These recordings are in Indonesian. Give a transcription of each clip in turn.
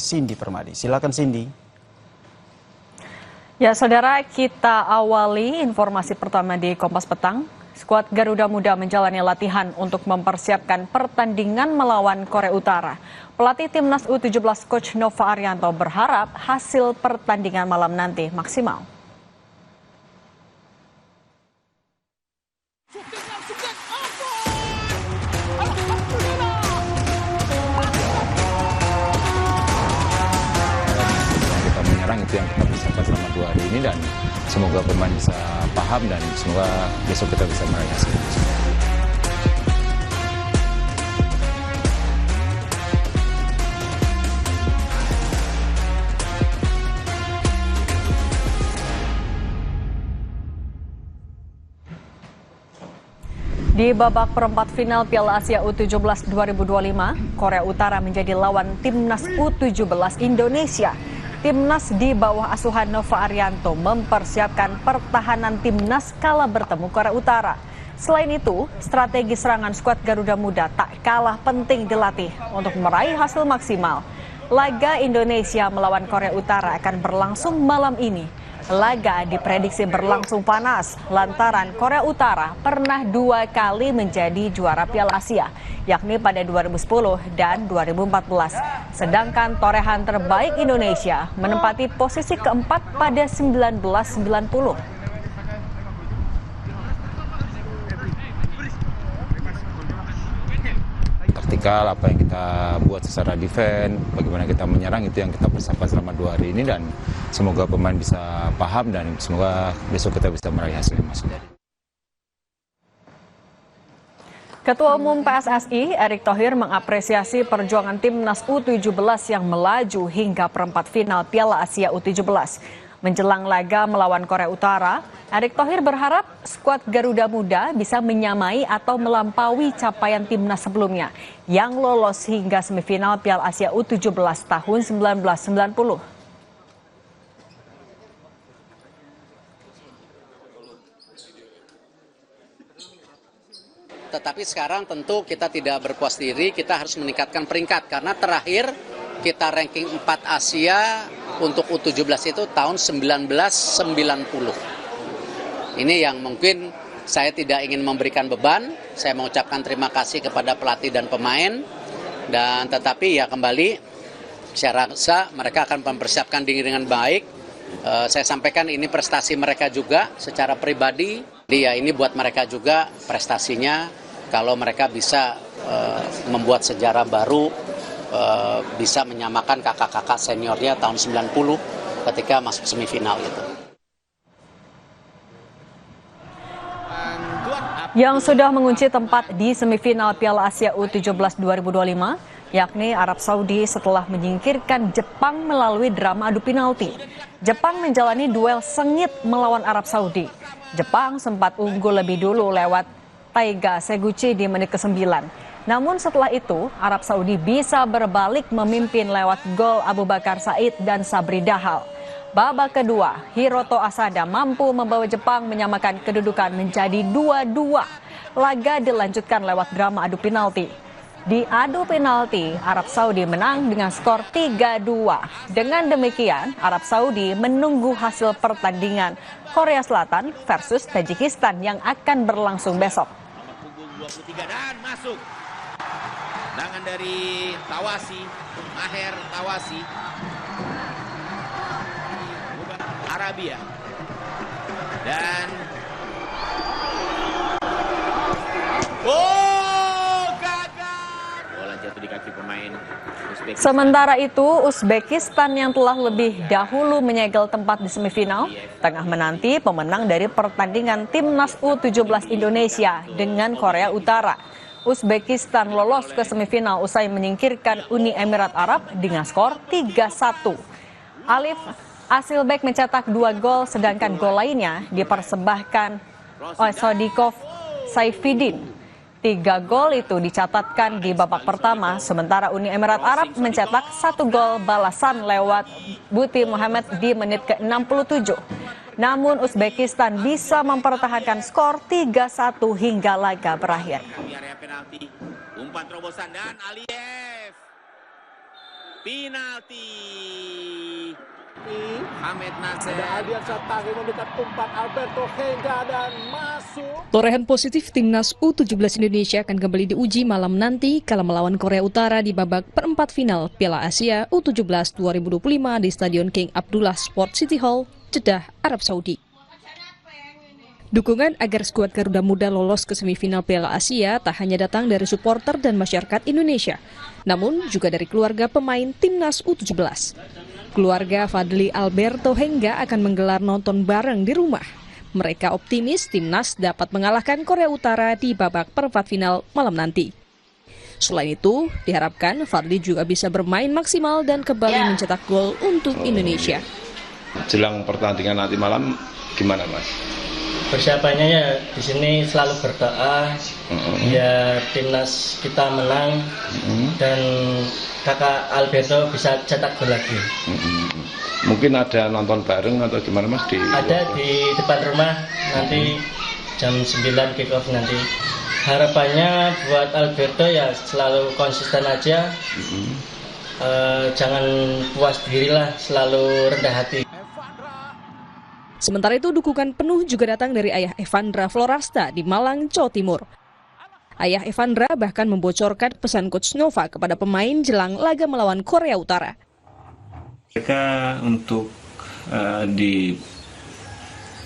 Cindy Permadi. Silakan Cindy. Ya, saudara, kita awali informasi pertama di Kompas Petang. Skuad Garuda Muda menjalani latihan untuk mempersiapkan pertandingan melawan Korea Utara. Pelatih Timnas U17 Coach Nova Arianto berharap hasil pertandingan malam nanti maksimal. Kita menyerang itu yang kita persiapkan selama 2 hari ini, dan semoga pemain bisa paham dan semoga besok kita bisa meraih hasil. Di babak perempat final Piala Asia U17 2025, Korea Utara menjadi lawan Timnas U17 Indonesia. Timnas di bawah asuhan Nova Arianto mempersiapkan pertahanan timnas kala bertemu Korea Utara. Selain itu, strategi serangan skuad Garuda Muda tak kalah penting dilatih untuk meraih hasil maksimal. Laga Indonesia melawan Korea Utara akan berlangsung malam ini. Laga diprediksi berlangsung panas lantaran Korea Utara pernah 2 kali menjadi juara Piala Asia, yakni pada 2010 dan 2014. Sedangkan torehan terbaik Indonesia menempati posisi keempat pada 1990. Taktikal, apa yang kita buat secara defense, bagaimana kita menyerang, itu yang kita persiapkan selama 2 hari ini, dan semoga pemain bisa paham dan semoga besok kita bisa meraih hasil yang maksimal. Ketua Umum PSSI Erick Thohir mengapresiasi perjuangan Timnas U17 yang melaju hingga perempat final Piala Asia U17. Menjelang laga melawan Korea Utara, Erick Thohir berharap skuad Garuda Muda bisa menyamai atau melampaui capaian timnas sebelumnya yang lolos hingga semifinal Piala Asia U17 tahun 1990. Tetapi sekarang tentu kita tidak berpuas diri, kita harus meningkatkan peringkat. Karena terakhir kita ranking 4 Asia untuk U17 itu tahun 1990. Ini yang mungkin saya tidak ingin memberikan beban. Saya mengucapkan terima kasih kepada pelatih dan pemain. Dan tetapi ya kembali, saya rasa mereka akan mempersiapkan diri dengan baik. Saya sampaikan ini prestasi mereka juga secara pribadi. Ya ini buat mereka juga prestasinya. Kalau mereka bisa membuat sejarah baru, bisa menyamakan kakak-kakak seniornya tahun 90 ketika masuk semifinal itu. Yang sudah mengunci tempat di semifinal Piala Asia U17 2025, yakni Arab Saudi setelah menyingkirkan Jepang melalui drama adu penalti. Jepang menjalani duel sengit melawan Arab Saudi. Jepang sempat unggul lebih dulu lewat Taiga Seguchi di menit ke-9. Namun setelah itu, Arab Saudi bisa berbalik memimpin lewat gol Abu Bakar Said dan Sabri Dahal. Babak kedua, Hiroto Asada mampu membawa Jepang menyamakan kedudukan menjadi 2-2. Laga dilanjutkan lewat drama adu penalti. Di adu penalti, Arab Saudi menang dengan skor 3-2. Dengan demikian, Arab Saudi menunggu hasil pertandingan Korea Selatan versus Tajikistan yang akan berlangsung besok. 23 dan masuk. Tangan dari Tawasi, Maher Tawasi. Arabia. Dan bola jatuh di kaki pemain Uzbekistan. Sementara itu, Uzbekistan yang telah lebih dahulu menyegel tempat di semifinal tengah menanti pemenang dari pertandingan Timnas U17 Indonesia dengan Korea Utara. Uzbekistan lolos ke semifinal usai menyingkirkan Uni Emirat Arab dengan skor 3-1. Alif Asilbek mencetak 2 gol, sedangkan gol lainnya dipersembahkan oleh Sodikov Saifuddin. 3 gol itu dicatatkan di babak pertama, sementara Uni Emirat Arab mencetak 1 gol balasan lewat Buti Muhammad di menit ke-67. Namun Uzbekistan bisa mempertahankan skor 3-1 hingga laga berakhir. Di area penalti, umpan terobosan dan Aliyev. penalti. Hamed Nasser. Ada Adian Satari mendekat umpan Alberto Hengga dan masuk. Torehan positif timnas U17 Indonesia akan kembali diuji malam nanti kala melawan Korea Utara di babak perempat final Piala Asia U17 2025 di Stadion King Abdullah Sport City Hall, Jeddah, Arab Saudi. Dukungan agar skuad Garuda Muda lolos ke semifinal Piala Asia tak hanya datang dari supporter dan masyarakat Indonesia, namun juga dari keluarga pemain timnas U17. Keluarga Fadli Alberto Hengga akan menggelar nonton bareng di rumah. Mereka optimis timnas dapat mengalahkan Korea Utara di babak perempat final malam nanti. Selain itu, diharapkan Fadli juga bisa bermain maksimal dan kembali mencetak gol untuk Indonesia. Jelang pertandingan nanti malam gimana, Mas? Persiapannya ya di sini selalu berdoa ya timnas kita menang dan kakak Alberto bisa cetak gol lagi. Mungkin ada nonton bareng atau gimana, Mas? Ada di depan rumah nanti jam 9 kick off nanti. Harapannya buat Alberto ya selalu konsisten aja, jangan puas diri lah, selalu rendah hati. Sementara itu, dukungan penuh juga datang dari ayah Evandra Florasta di Malang, Jawa Timur. Ayah Evandra bahkan membocorkan pesan Coach Nova kepada pemain jelang laga melawan Korea Utara. Mereka untuk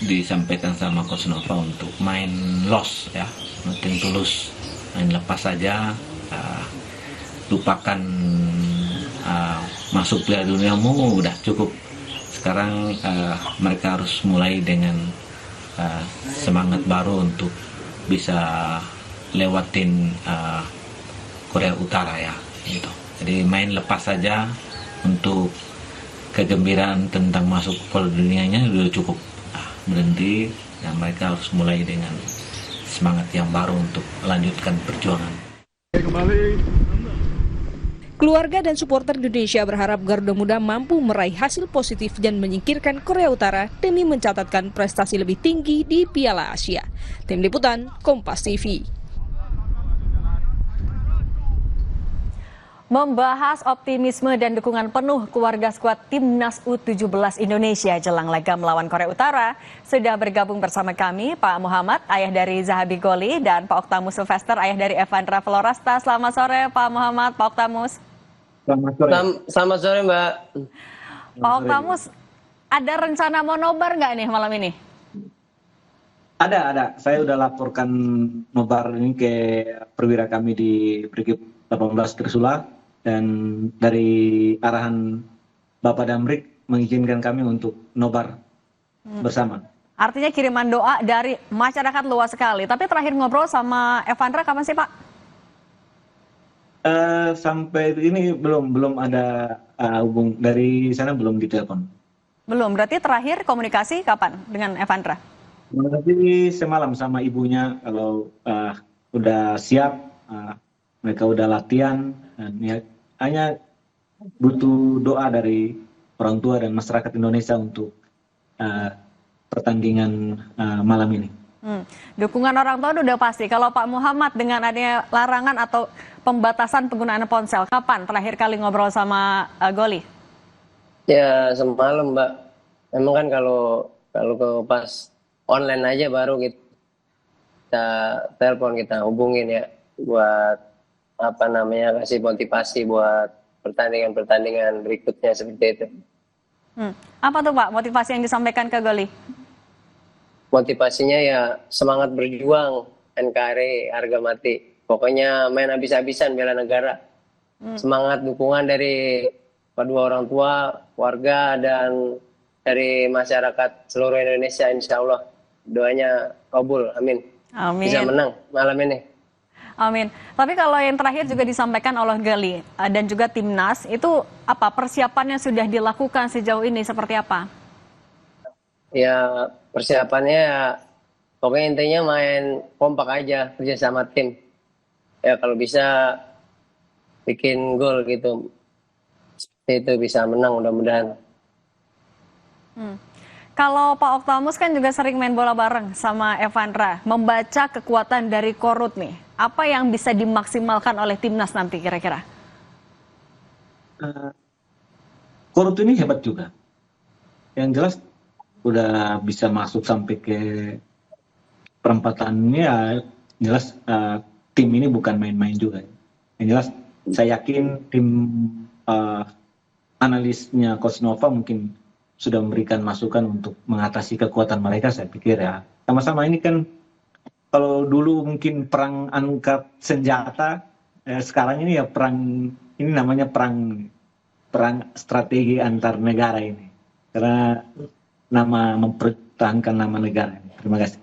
disampaikan sama Coach Nova untuk main loss ya, nothing tulus, main lepas saja, lupakan masuk Piala Duniamu udah cukup. Sekarang mereka harus mulai dengan semangat baru untuk bisa lewatin Korea Utara ya, gitu. Jadi main lepas saja untuk kegembiraan tentang masuk Piala Dunianya sudah cukup. Berhenti, ya mereka harus mulai dengan semangat yang baru untuk melanjutkan perjuangan. Keluarga dan supporter Indonesia berharap Garuda Muda mampu meraih hasil positif dan menyingkirkan Korea Utara demi mencatatkan prestasi lebih tinggi di Piala Asia. Tim Liputan, Kompas TV. Membahas optimisme dan dukungan penuh keluarga skuad Timnas U17 Indonesia jelang laga melawan Korea Utara, sudah bergabung bersama kami Pak Muhammad, ayah dari Zahabi Goli, dan Pak Oktamus Sylvester, ayah dari Evandra Florasta. Selamat sore Pak Muhammad, Pak Oktamus. Selamat sore Mbak. Pak Oktamus, ada rencana mau nobar nggak nih malam ini? Ada. Saya udah laporkan nobar ini ke perwira kami di Brigif 18 Trisula. Dan dari arahan Bapak Damrik mengizinkan kami untuk nobar bersama. Artinya kiriman doa dari masyarakat luas sekali. Tapi terakhir ngobrol sama Evandra kapan sih Pak? Sampai ini belum ada hubung dari sana, belum ditelepon. Belum, berarti terakhir komunikasi kapan dengan Evandra? Berarti semalam sama ibunya kalau udah siap, mereka udah latihan, dan ya, hanya butuh doa dari orang tua dan masyarakat Indonesia untuk pertandingan malam ini. Dukungan orang tua udah pasti. Kalau Pak Muhammad dengan adanya larangan atau pembatasan penggunaan ponsel, kapan terakhir kali ngobrol sama Goli? Ya semalam Mbak. Memang kan kalau pas online aja baru kita telepon, kita hubungin ya buat kasih motivasi buat pertandingan berikutnya seperti itu. Apa tuh Pak motivasi yang disampaikan ke Goli? Motivasinya ya semangat berjuang, NKRI harga mati. Pokoknya main habis-habisan bela negara. Semangat dukungan dari kedua orang tua, warga, dan dari masyarakat seluruh Indonesia, insya Allah. Doanya kabul, amin. Amin. Bisa menang malam ini. Amin. Tapi kalau yang terakhir juga disampaikan oleh Goli dan juga Timnas, itu apa persiapannya sudah dilakukan sejauh ini seperti apa? Ya persiapannya ya, pokoknya intinya main kompak aja, kerja sama tim. Ya kalau bisa bikin gol gitu, itu bisa menang mudah-mudahan. Kalau Pak Oktamus kan juga sering main bola bareng sama Evandra, membaca kekuatan dari Korut nih. Apa yang bisa dimaksimalkan oleh Timnas nanti kira-kira? Korut ini hebat juga. Yang jelas udah bisa masuk sampai ke perempatan ini ya jelas tim ini bukan main-main juga. Yang jelas saya yakin tim analisnya Coach Nova mungkin sudah memberikan masukan untuk mengatasi kekuatan mereka, saya pikir ya. Sama-sama ini kan kalau dulu mungkin perang angkat senjata, sekarang ini ya perang, ini namanya perang strategi antar negara ini. Karena mempertahankan nama negara. Terima kasih.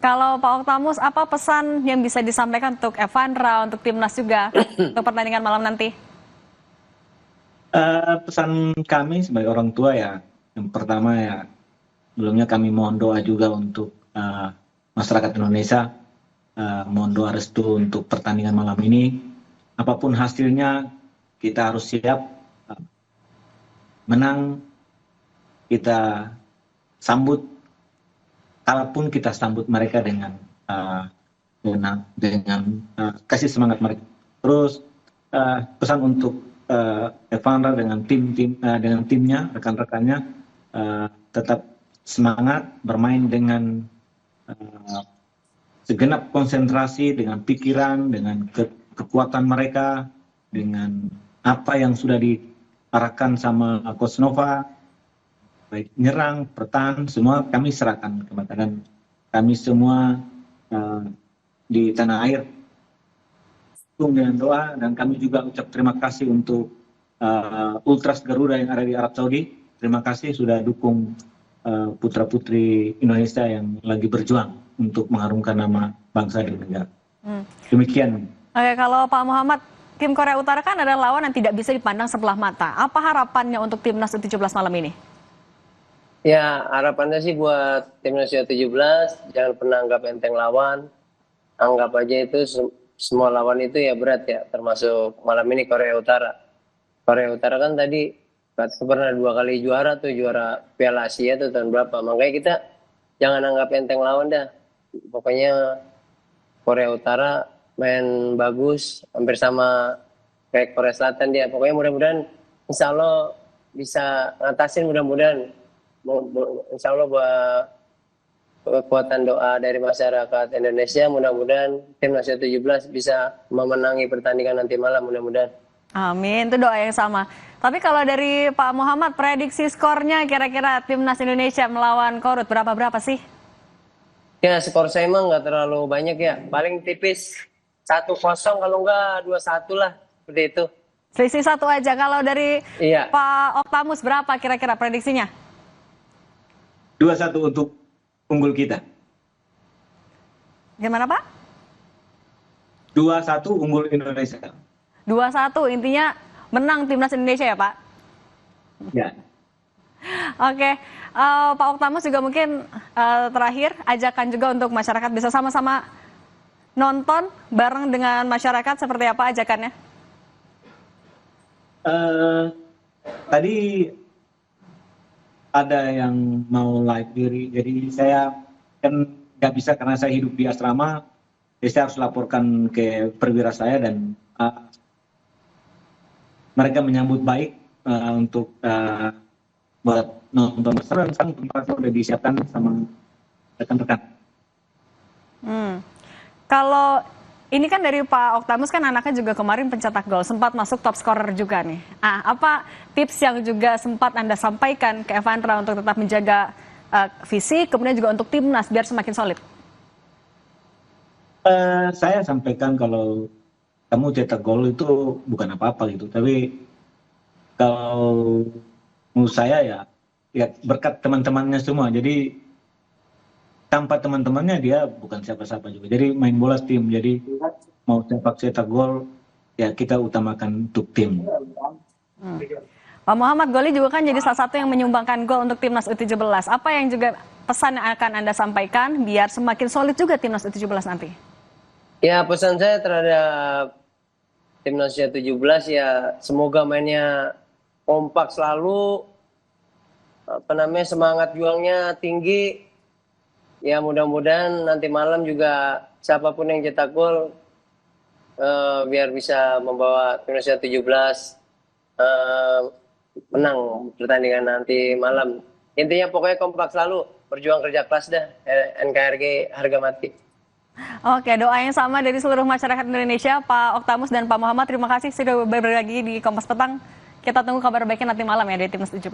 Kalau Pak Oktamus, apa pesan yang bisa disampaikan untuk Evandra, untuk timnas juga, untuk pertandingan malam nanti? Pesan kami sebagai orang tua ya, yang pertama ya, sebelumnya kami mohon doa juga untuk masyarakat Indonesia, mohon doa restu untuk pertandingan malam ini. Apapun hasilnya, kita harus siap menang. Kita sambut, kalaupun kita sambut mereka dengan kasih semangat mereka. Terus pesan untuk Evandra dengan timnya, rekan-rekannya, tetap semangat bermain dengan segenap konsentrasi, dengan pikiran, dengan kekuatan mereka, dengan apa yang sudah diarahkan sama Coach Nova. Baik nyerang, bertahan, semua kami serahkan kepada kami semua di tanah air. Dengan doa, dan kami juga ucap terima kasih untuk Ultras Garuda yang ada di Arab Saudi. Terima kasih sudah dukung putra-putri Indonesia yang lagi berjuang untuk mengharumkan nama bangsa dan negara. Demikian. Oke, kalau Pak Muhammad, tim Korea Utara kan adalah lawan yang tidak bisa dipandang sebelah mata. Apa harapannya untuk timnas U17 malam ini? Ya, harapannya sih buat timnas U17 jangan pernah anggap enteng lawan. Anggap aja itu semua lawan itu ya berat ya, termasuk malam ini Korea Utara. Korea Utara kan tadi pernah 2 kali juara tuh, juara Piala Asia tuh tahun berapa. Makanya kita jangan anggap enteng lawan dah. Pokoknya Korea Utara main bagus, hampir sama kayak Korea Selatan dia. Pokoknya mudah-mudahan insya Allah bisa ngatasin, mudah-mudahan. Insya Allah buat kekuatan doa dari masyarakat Indonesia, mudah-mudahan timnas U17 bisa memenangi pertandingan nanti malam, mudah-mudahan. Amin, itu doa yang sama. Tapi kalau dari Pak Muhammad, prediksi skornya kira-kira timnas Indonesia melawan Korut berapa sih? Ya, skor saya emang nggak terlalu banyak ya, paling tipis 1-0 kalau nggak 2-1 lah, seperti itu. Selisih 1 aja. Kalau dari Pak Oktamus berapa kira-kira prediksinya? 2-1 untuk unggul kita. Gimana Pak? 2-1 unggul Indonesia. 2-1 intinya menang timnas Indonesia ya Pak? Ya. Oke, Pak Oktamus juga mungkin terakhir ajakan juga untuk masyarakat bisa sama-sama nonton bareng dengan masyarakat, seperti apa ajakannya? Tadi ada yang mau live diri, jadi saya kan nggak bisa karena saya hidup di asrama, jadi saya harus laporkan ke perwira saya dan mereka menyambut baik untuk buat nonton bersama. Sekarang tempatnya udah disiapkan sama rekan-rekan. Kalau ini kan dari Pak Oktamus kan anaknya juga kemarin pencetak gol, sempat masuk top scorer juga nih. Apa tips yang juga sempat Anda sampaikan ke Evandra untuk tetap menjaga fisik, kemudian juga untuk timnas biar semakin solid? Saya sampaikan kalau kamu cetak gol itu bukan apa-apa gitu, tapi kalau menurut saya ya berkat teman-temannya semua. Jadi tanpa teman-temannya dia bukan siapa-siapa juga. Jadi main bola tim. Jadi mau cetak gol ya kita utamakan untuk tim. Pak Muhammad, Goli juga kan jadi salah satu yang menyumbangkan gol untuk timnas U17. Apa yang juga pesan yang akan Anda sampaikan biar semakin solid juga timnas U17 nanti? Ya, pesan saya terhadap timnas U17 ya semoga mainnya kompak selalu, semangat juangnya tinggi. Ya mudah-mudahan nanti malam juga siapapun yang cetak gol biar bisa membawa timnas U17 menang pertandingan nanti malam. Intinya pokoknya kompak selalu, berjuang kerja keras dah, NKRI harga mati. Oke, doa yang sama dari seluruh masyarakat Indonesia, Pak Oktamus dan Pak Muhammad. Terima kasih sudah berbagi di Kompas Petang. Kita tunggu kabar baiknya nanti malam ya dari Timnas 17.